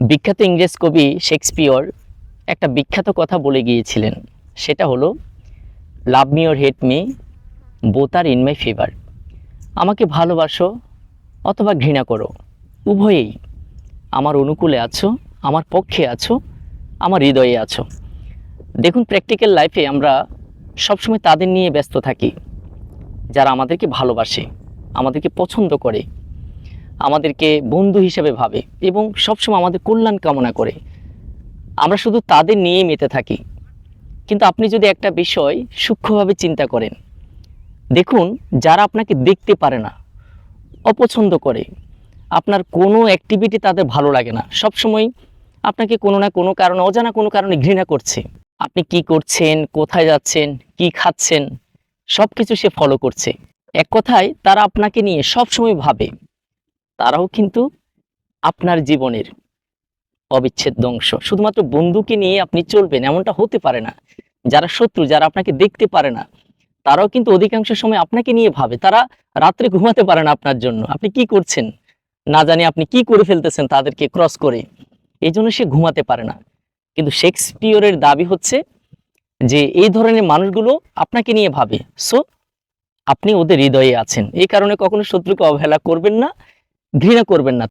বিখ্যাত ইংরেজ কবি শেক্সপিয়র একটা বিখ্যাত কথা বলে গিয়েছিলেন। সেটা হলো, love me or hate me, both are in my favour. আমাকে ভালোবাসো অথবা ঘৃণা করো, উভয়েই আমার অনুকূলে আছো, আমার পক্ষে আছো, আমার হৃদয়ে আছো। দেখুন, প্র্যাকটিক্যাল লাইফে আমরা সবসময় তাদের নিয়ে ব্যস্ত থাকি যারা আমাদেরকে ভালোবাসে, আমাদেরকে পছন্দ করে, আমাদেরকে বন্ধু হিসেবে ভাবে এবং সবসময় আমাদের কল্যাণ কামনা করে। আমরা শুধু তাদের নিয়েই মেতে থাকি। কিন্তু আপনি যদি একটা বিষয় সূক্ষ্মভাবে চিন্তা করেন, দেখুন, যারা আপনাকে দেখতে পারে না, অপছন্দ করে, আপনার কোনো অ্যাক্টিভিটি তাদের ভালো লাগে না, সবসময় আপনাকে কোনো না কোনো কারণে, অজানা কোনো কারণে ঘৃণা করছে। আপনি কি করছেন, কোথায় যাচ্ছেন, কি খাচ্ছেন, সব কিছু সে ফলো করছে। এক কথায় তারা আপনাকে নিয়ে সবসময় ভাবে। তারাও কিন্তু আপনার জীবনের অবিচ্ছেদ্য অংশ। শুধুমাত্র বন্ধুকে নিয়ে আপনি চলবেন এমনটা হতে পারে না। যারা শত্রু, যারা আপনাকে দেখতে পারে না, তারাও কিন্তু অধিকাংশ সময় আপনাকে নিয়ে ভাবে। তারা রাত্রে ঘুমাতে পারে না আপনার জন্য। আপনি কি করছেন না জানি, আপনি কি করে ফেলতেছেন তাদেরকে ক্রস করে, এই জন্য সে ঘুমাতে পারে না। কিন্তু শেক্সপিয়রের দাবি হচ্ছে যে এই ধরনের মানুষগুলো আপনাকে নিয়ে ভাবে, সো আপনি ওদের হৃদয়ে আছেন। এই কারণে কখনো শত্রুকে অবহেলা করবেন না, ঘৃণা করবেন না।